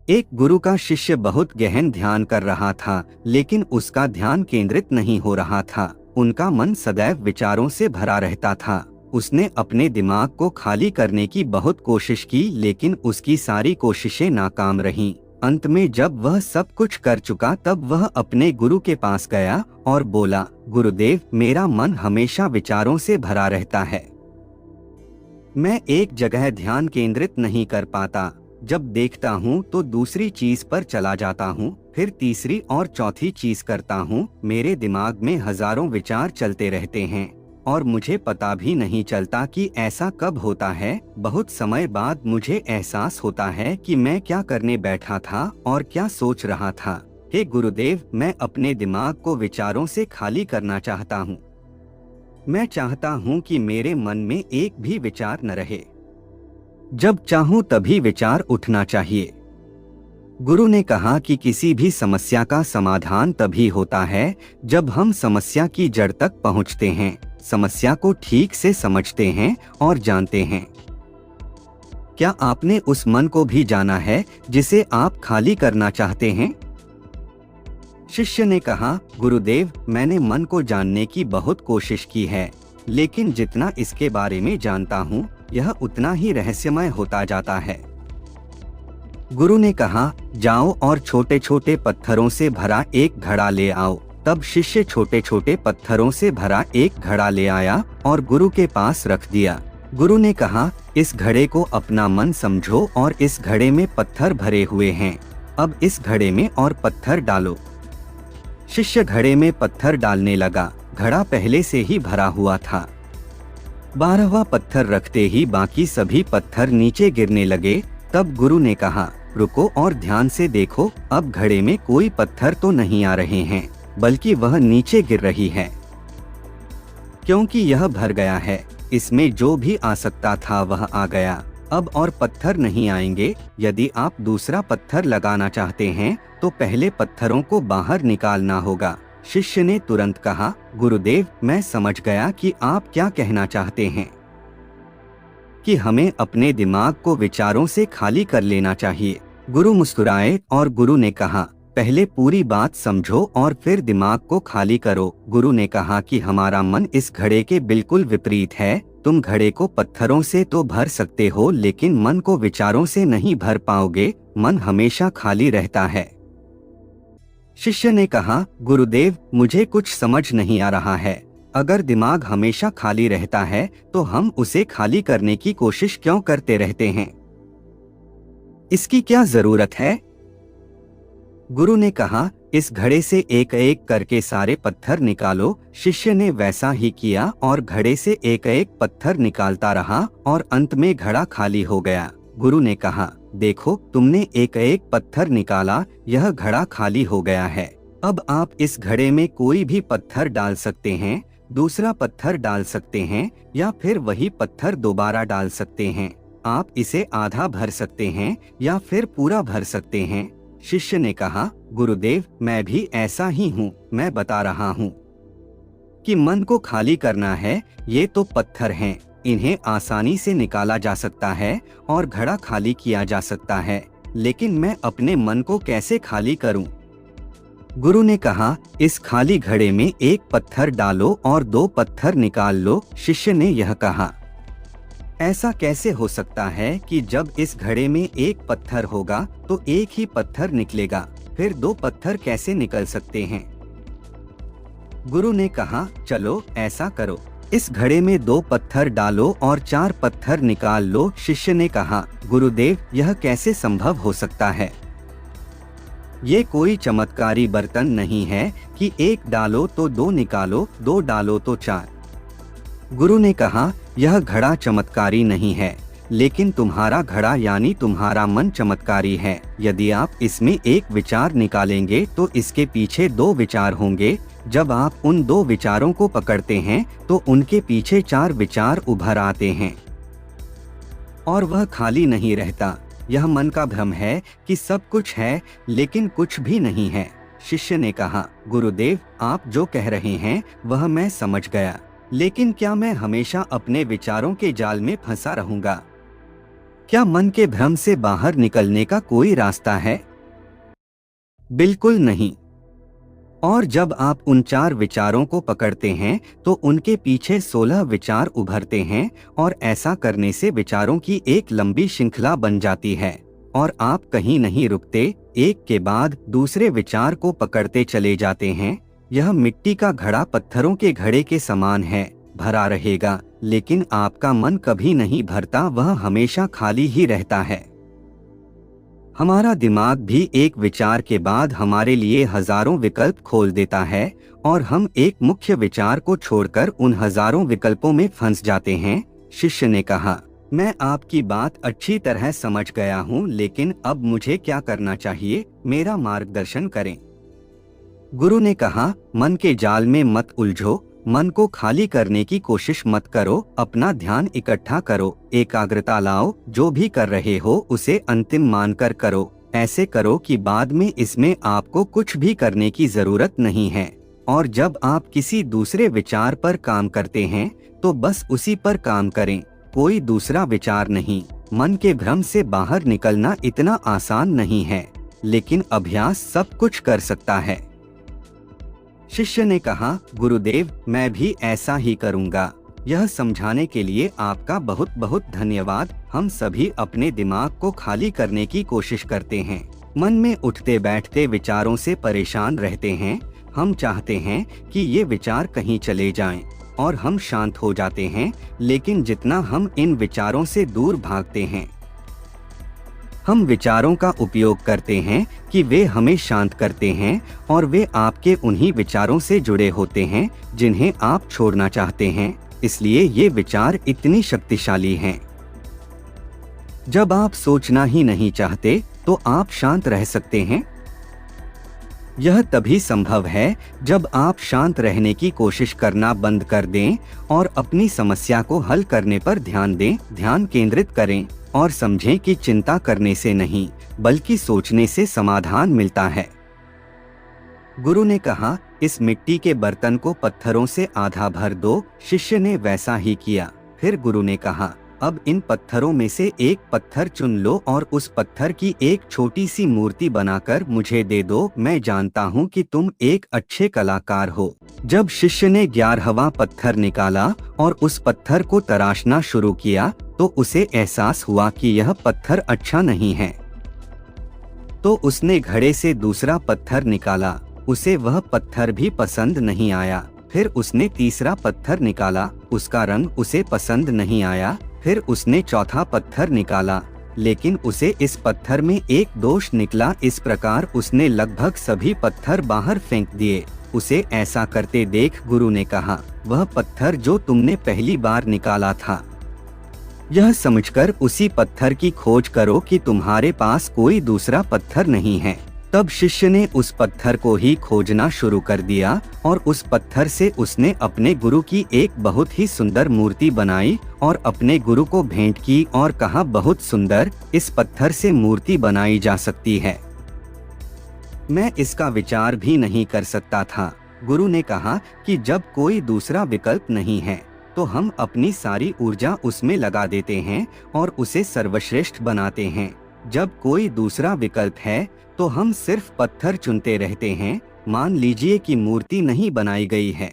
एक गुरु का शिष्य बहुत गहन ध्यान कर रहा था, लेकिन उसका ध्यान केंद्रित नहीं हो रहा था। उनका मन सदैव विचारों से भरा रहता था। उसने अपने दिमाग को खाली करने की बहुत कोशिश की, लेकिन उसकी सारी कोशिशें नाकाम रहीं। अंत में जब वह सब कुछ कर चुका, तब वह अपने गुरु के पास गया और बोला, गुरुदेव, मेरा मन हमेशा विचारों से भरा रहता है। मैं एक जगह ध्यान केंद्रित नहीं कर पाता। जब देखता हूँ तो दूसरी चीज पर चला जाता हूँ, फिर तीसरी और चौथी चीज करता हूँ। मेरे दिमाग में हजारों विचार चलते रहते हैं और मुझे पता भी नहीं चलता कि ऐसा कब होता है। बहुत समय बाद मुझे एहसास होता है कि मैं क्या करने बैठा था और क्या सोच रहा था। हे गुरुदेव, मैं अपने दिमाग को विचारों से खाली करना चाहता हूँ। मैं चाहता हूँ कि मेरे मन में एक भी विचार न रहे। जब चाहूं तभी विचार उठना चाहिए। गुरु ने कहा कि किसी भी समस्या का समाधान तभी होता है जब हम समस्या की जड़ तक पहुंचते हैं, समस्या को ठीक से समझते हैं और जानते हैं। क्या आपने उस मन को भी जाना है जिसे आप खाली करना चाहते हैं? शिष्य ने कहा, गुरुदेव, मैंने मन को जानने की बहुत कोशिश की है, लेकिन जितना इसके बारे में जानता हूँ, यह उतना ही रहस्यमय होता जाता है। गुरु ने कहा, जाओ और छोटे छोटे पत्थरों से भरा एक घड़ा ले आओ। तब शिष्य छोटे छोटे पत्थरों से भरा एक घड़ा ले आया और गुरु के पास रख दिया। गुरु ने कहा, इस घड़े को अपना मन समझो और इस घड़े में पत्थर भरे हुए हैं। अब इस घड़े में और पत्थर डालो। शिष्य घड़े में पत्थर डालने लगा। घड़ा पहले से ही भरा हुआ था। 12वां पत्थर रखते ही बाकी सभी पत्थर नीचे गिरने लगे। तब गुरु ने कहा, रुको और ध्यान से देखो। अब घड़े में कोई पत्थर तो नहीं आ रहे हैं, बल्कि वह नीचे गिर रही है, क्योंकि यह भर गया है। इसमें जो भी आ सकता था वह आ गया। अब और पत्थर नहीं आएंगे। यदि आप दूसरा पत्थर लगाना चाहते हैं तो पहले पत्थरों को बाहर निकालना होगा। शिष्य ने तुरंत कहा, गुरुदेव, मैं समझ गया कि आप क्या कहना चाहते हैं, कि हमें अपने दिमाग को विचारों से खाली कर लेना चाहिए। गुरु मुस्कुराए और गुरु ने कहा, पहले पूरी बात समझो और फिर दिमाग को खाली करो। गुरु ने कहा कि हमारा मन इस घड़े के बिल्कुल विपरीत है। तुम घड़े को पत्थरों से तो भर सकते हो, लेकिन मन को विचारों से नहीं भर पाओगे। मन हमेशा खाली रहता है। शिष्य ने कहा, गुरुदेव, मुझे कुछ समझ नहीं आ रहा है। अगर दिमाग हमेशा खाली रहता है तो हम उसे खाली करने की कोशिश क्यों करते रहते हैं? इसकी क्या जरूरत है? गुरु ने कहा, इस घड़े से एक एक करके सारे पत्थर निकालो। शिष्य ने वैसा ही किया और घड़े से एक एक पत्थर निकालता रहा और अंत में घड़ा खाली हो गया। गुरु ने कहा, देखो, तुमने एक एक पत्थर निकाला, यह घड़ा खाली हो गया है। अब आप इस घड़े में कोई भी पत्थर डाल सकते हैं, दूसरा पत्थर डाल सकते हैं, या फिर वही पत्थर दोबारा डाल सकते हैं। आप इसे आधा भर सकते हैं या फिर पूरा भर सकते हैं। शिष्य ने कहा, गुरुदेव, मैं भी ऐसा ही हूँ। मैं बता रहा हूँ कि मन को खाली करना है। ये तो पत्थर हैं, इन्हें आसानी से निकाला जा सकता है और घड़ा खाली किया जा सकता है, लेकिन मैं अपने मन को कैसे खाली करूं? गुरु ने कहा, इस खाली घड़े में एक पत्थर डालो और 2 पत्थर निकाल लो। शिष्य ने यह कहा, ऐसा कैसे हो सकता है कि जब इस घड़े में एक पत्थर होगा तो एक ही पत्थर निकलेगा, फिर 2 पत्थर कैसे निकल सकते हैं? गुरु ने कहा, चलो ऐसा करो, इस घड़े में 2 पत्थर डालो और 4 पत्थर निकाल लो। शिष्य ने कहा, गुरुदेव, यह कैसे संभव हो सकता है? ये कोई चमत्कारी बर्तन नहीं है कि 1 डालो तो 2 निकालो, 2 डालो तो 4। गुरु ने कहा, यह घड़ा चमत्कारी नहीं है, लेकिन तुम्हारा घड़ा यानी तुम्हारा मन चमत्कारी है। यदि आप इसमें एक विचार निकालेंगे तो इसके पीछे 2 विचार होंगे। जब आप उन 2 विचारों को पकड़ते हैं तो उनके पीछे 4 विचार उभर आते हैं और वह खाली नहीं रहता। यह मन का भ्रम है कि सब कुछ है, लेकिन कुछ भी नहीं है। शिष्य ने कहा, गुरुदेव, आप जो कह रहे हैं वह मैं समझ गया, लेकिन क्या मैं हमेशा अपने विचारों के जाल में फंसा रहूंगा? क्या मन के भ्रम से बाहर निकलने का कोई रास्ता है? बिल्कुल नहीं। और जब आप उन 4 विचारों को पकड़ते हैं तो उनके पीछे 16 विचार उभरते हैं और ऐसा करने से विचारों की एक लंबी श्रृंखला बन जाती है और आप कहीं नहीं रुकते, एक के बाद दूसरे विचार को पकड़ते चले जाते हैं। यह मिट्टी का घड़ा पत्थरों के घड़े के समान है, भरा रहेगा, लेकिन आपका मन कभी नहीं भरता, वह हमेशा खाली ही रहता है। हमारा दिमाग भी एक विचार के बाद हमारे लिए हजारों विकल्प खोल देता है और हम एक मुख्य विचार को छोड़कर उन हजारों विकल्पों में फंस जाते हैं। शिष्य ने कहा, मैं आपकी बात अच्छी तरह समझ गया हूँ, लेकिन अब मुझे क्या करना चाहिए? मेरा मार्गदर्शन करें। गुरु ने कहा, मन के जाल में मत उलझो, मन को खाली करने की कोशिश मत करो, अपना ध्यान इकट्ठा करो, एकाग्रता लाओ, जो भी कर रहे हो उसे अंतिम मानकर करो। ऐसे करो कि बाद में इसमें आपको कुछ भी करने की जरूरत नहीं है। और जब आप किसी दूसरे विचार पर काम करते हैं तो बस उसी पर काम करें, कोई दूसरा विचार नहीं। मन के भ्रम से बाहर निकलना इतना आसान नहीं है, लेकिन अभ्यास सब कुछ कर सकता है। शिष्य ने कहा, गुरुदेव, मैं भी ऐसा ही करूंगा। यह समझाने के लिए आपका बहुत बहुत धन्यवाद। हम सभी अपने दिमाग को खाली करने की कोशिश करते हैं, मन में उठते बैठते विचारों से परेशान रहते हैं। हम चाहते हैं कि ये विचार कहीं चले जाएं और हम शांत हो जाते हैं, लेकिन जितना हम इन विचारों से दूर भागते हैं, हम विचारों का उपयोग करते हैं कि वे हमें शांत करते हैं और वे आपके उन्हीं विचारों से जुड़े होते हैं जिन्हें आप छोड़ना चाहते हैं। इसलिए ये विचार इतनी शक्तिशाली हैं। जब आप सोचना ही नहीं चाहते तो आप शांत रह सकते हैं। यह तभी संभव है जब आप शांत रहने की कोशिश करना बंद कर दें और अपनी समस्या को हल करने पर ध्यान दें, ध्यान केंद्रित करें और समझें कि चिंता करने से नहीं बल्कि सोचने से समाधान मिलता है। गुरु ने कहा, इस मिट्टी के बर्तन को पत्थरों से आधा भर दो। शिष्य ने वैसा ही किया। फिर गुरु ने कहा, अब इन पत्थरों में से एक पत्थर चुन लो और उस पत्थर की एक छोटी सी मूर्ति बनाकर मुझे दे दो। मैं जानता हूँ कि तुम एक अच्छे कलाकार हो। जब शिष्य ने 11वां पत्थर निकाला और उस पत्थर को तराशना शुरू किया तो उसे एहसास हुआ कि यह पत्थर अच्छा नहीं है। तो उसने घड़े से दूसरा पत्थर निकाला, उसे वह पत्थर भी पसंद नहीं आया। फिर उसने तीसरा पत्थर निकाला, उसका रंग उसे पसंद नहीं आया। फिर उसने चौथा पत्थर निकाला, लेकिन उसे इस पत्थर में एक दोष निकला। इस प्रकार उसने लगभग सभी पत्थर बाहर फेंक दिए। उसे ऐसा करते देख गुरु ने कहा, वह पत्थर जो तुमने पहली बार निकाला था, यह समझकर उसी पत्थर की खोज करो कि तुम्हारे पास कोई दूसरा पत्थर नहीं है। तब शिष्य ने उस पत्थर को ही खोजना शुरू कर दिया और उस पत्थर से उसने अपने गुरु की एक बहुत ही सुंदर मूर्ति बनाई और अपने गुरु को भेंट की और कहा, बहुत सुंदर, इस पत्थर से मूर्ति बनाई जा सकती है। मैं इसका विचार भी नहीं कर सकता था। गुरु ने कहा कि जब कोई दूसरा विकल्प नहीं है तो हम अपनी सारी ऊर्जा उसमें लगा देते हैं और उसे सर्वश्रेष्ठ बनाते हैं। जब कोई दूसरा विकल्प है तो हम सिर्फ पत्थर चुनते रहते हैं। मान लीजिए कि मूर्ति नहीं बनाई गई है,